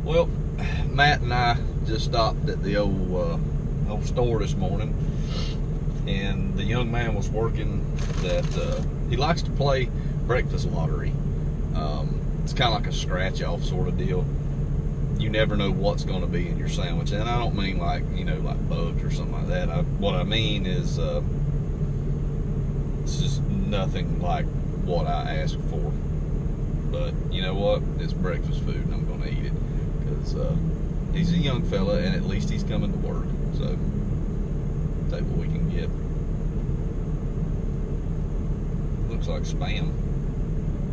Well, Matt and I just stopped at the old store this morning, and the young man was working that he likes to play breakfast lottery. It's kind of like a scratch off sort of deal. You never know what's going to be in your sandwich, and I don't mean like, you know, like bugs or something like that. What I mean is it's just nothing like what I asked for. But you know what? It's breakfast food, and I'm going to eat it because he's a young fella, and at least he's coming to work. So take what we can get. Looks like Spam.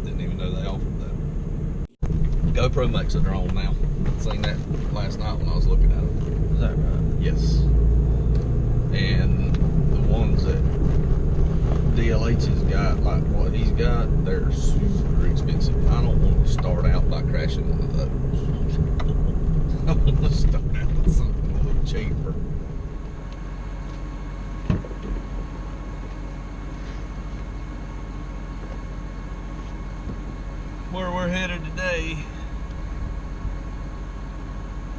Didn't even know they offered that. GoPro makes a drone now. Seen that last night when I was looking at them. Is that right? Yes. And the ones that DLH has got, like what he's got, they're super expensive. I don't want to start out by crashing one of those. I want to start out with something a little cheaper. Where we're headed today,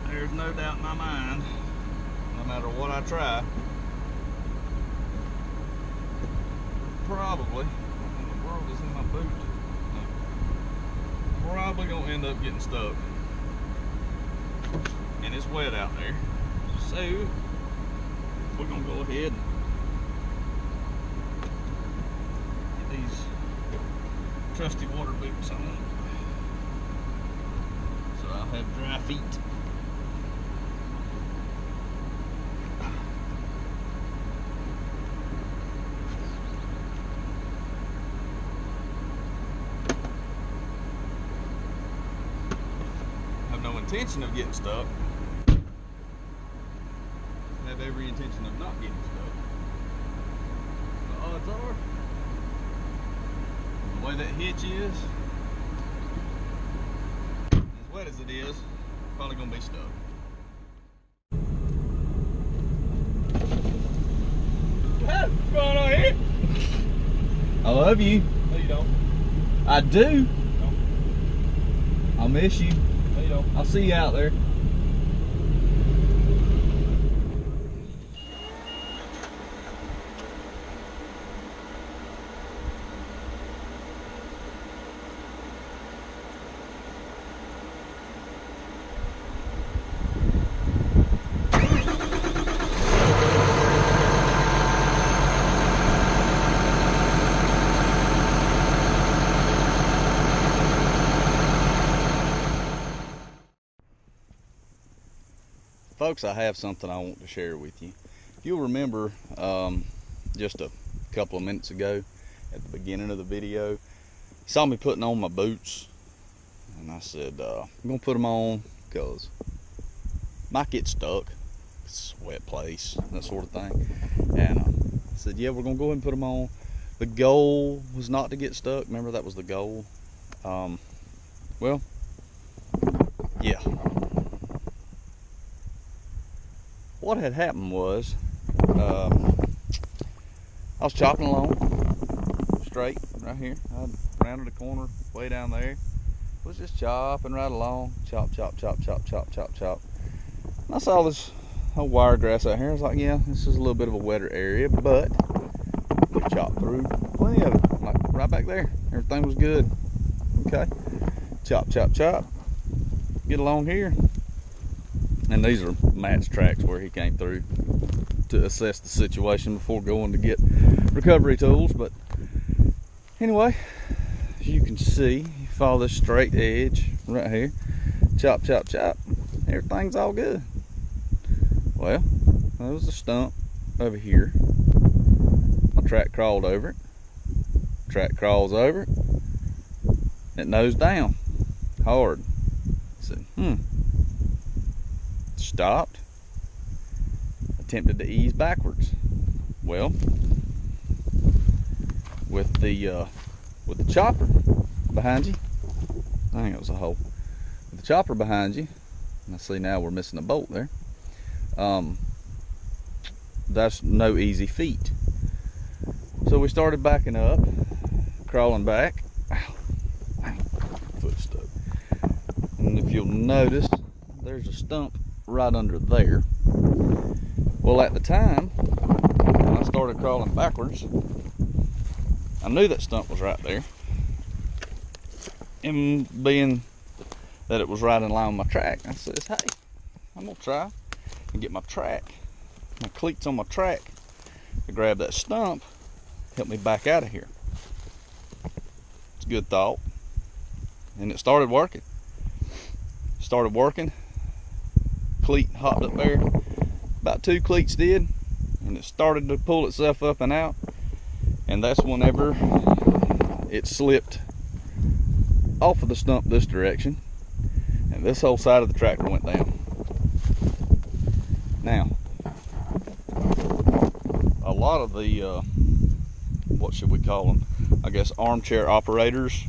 there's no doubt in my mind, no matter what I try, probably, what in the world is in my boot? No. Probably gonna end up getting stuck. And it's wet out there. So, we're gonna go ahead and get these trusty water boots on, so I'll have dry feet. Have no intention of getting stuck. Have every intention of not getting stuck. The odds are, the way that hitch is, as wet as it is, probably gonna be stuck. What's going on here? I love you. No, you don't. I do. No. I'll miss you. No, you don't. I'll see you out there. Folks, I have something I want to share with you. If you'll remember, just a couple of minutes ago at the beginning of the video, you saw me putting on my boots, and I said I'm gonna put them on because might get stuck. It's a wet place, that sort of thing. And I said, yeah, we're gonna go ahead and put them on. The goal was not to get stuck. Remember, that was the goal. Well, yeah. What had happened was, I was chopping along straight right here. I rounded the corner way down there. Was just chopping right along, chop, chop, chop, chop, chop, chop, chop. And I saw this whole wiregrass out here. I was like, yeah, this is a little bit of a wetter area, but we chopped through plenty of it. Like right back there, everything was good. Okay, chop, chop, chop. Get along here. And these are Matt's tracks where he came through to assess the situation before going to get recovery tools. But anyway, as you can see, you follow this straight edge right here, chop, chop, chop, everything's all good. Well, that was the stump over here. My track crawled over it. Track crawls over it. It nosed down hard. I said, stopped, attempted to ease backwards. Well, with the chopper behind you, I think it was a hole. With the chopper behind you, and I see now we're missing a bolt there. That's no easy feat. So we started backing up, crawling back. Ow, foot stuck. And if you'll notice, there's a stump right under there. Well, at the time when I started crawling backwards, I knew that stump was right there. And being that it was right in line with my track, I says, hey, I'm gonna try and get my cleats on my track to grab that stump, help me back out of here. It's a good thought. And it started working. Cleat hopped up there. About 2 cleats did. And it started to pull itself up and out. And that's whenever it slipped off of the stump this direction. And this whole side of the tractor went down. Now, a lot of the, what should we call them? I guess armchair operators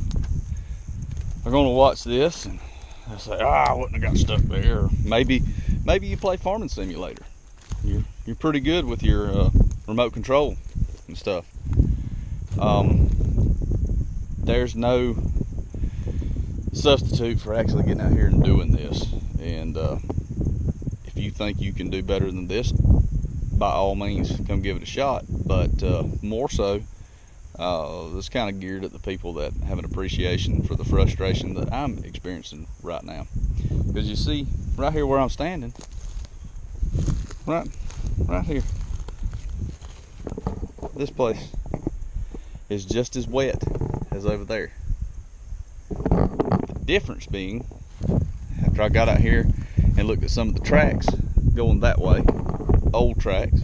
are going to watch this and they'll say, I wouldn't have got stuck there. Or maybe you play Farming Simulator. You're pretty good with your remote control and stuff. There's no substitute for actually getting out here and doing this. And if you think you can do better than this, by all means, come give it a shot. But more so, this kind of geared at the people that have an appreciation for the frustration that I'm experiencing right now. Because you see, right here where I'm standing, right here, this place is just as wet as over there. The difference being, after I got out here and looked at some of the tracks going that way, old tracks,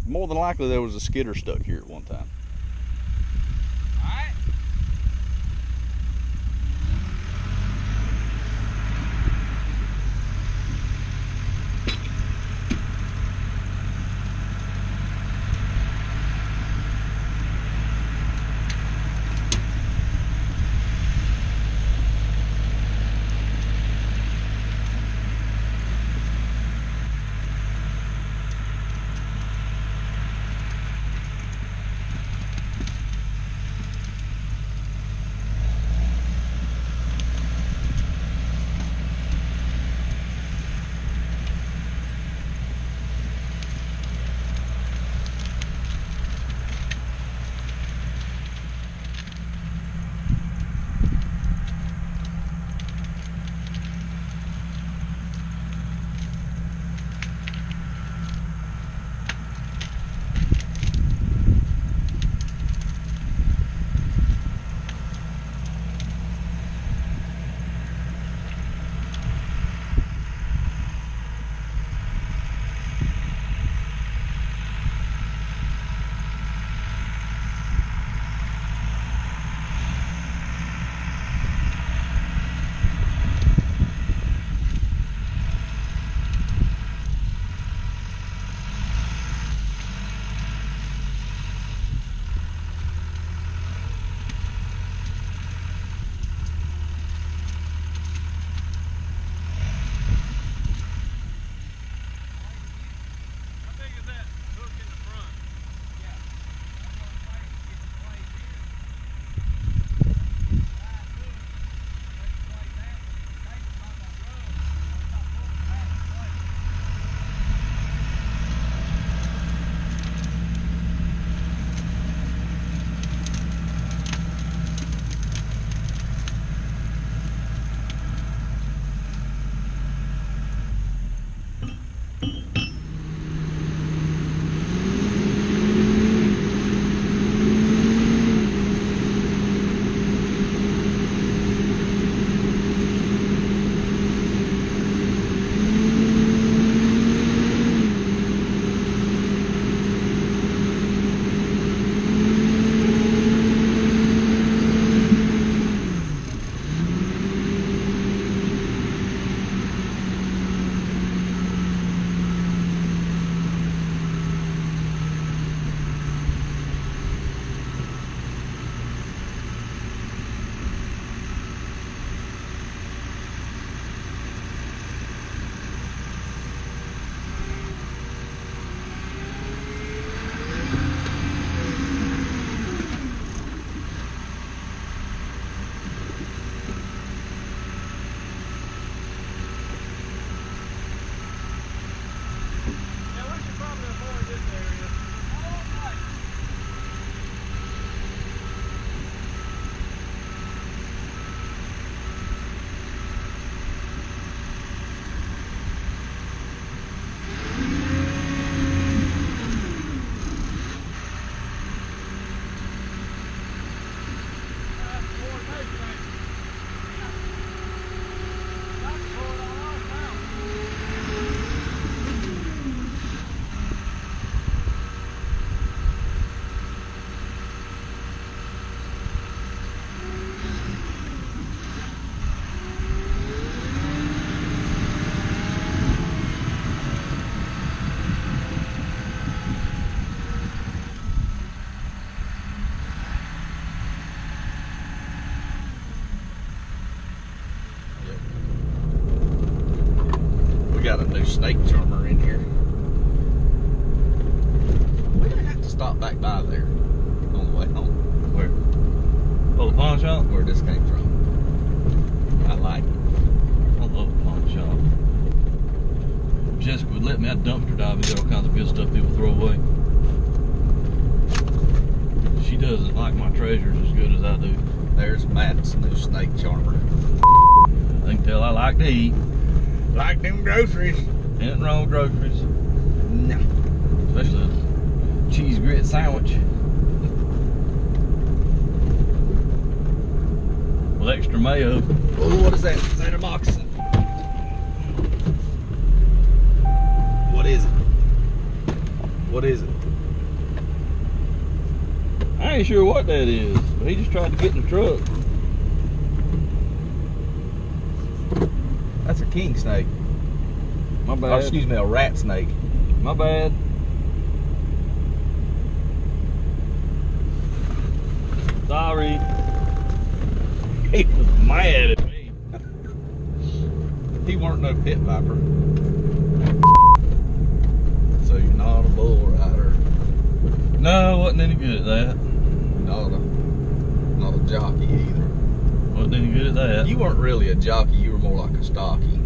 more than likely there was a skidder stuck here at one time. Alright. got a new snake charmer in here. We're gonna have to stop back by there on the way home. Where? Oh, the pawn shop? Where this came from. I like it. I love the pawn shop. If Jessica would let me, I'd dumpster dive and get all kinds of good stuff people throw away. She doesn't like my treasures as good as I do. There's Matt's new snake charmer. I can tell I like to eat. Like them groceries. Ain't wrong with groceries. No. Especially a cheese grit sandwich. With extra mayo. Oh, what is that? Is that a moccasin? What is it? What is it? I ain't sure what that is, but he just tried to get in the truck. That's a king snake. My bad. Oh, excuse me, a rat snake. My bad. Sorry. He was mad at me. He weren't no pit viper. So you're not a bull rider. No, wasn't any good at that. Not a jockey either. Wasn't any good at that. You weren't really a jockey, you were more like a stocky.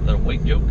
Is that a weight joke?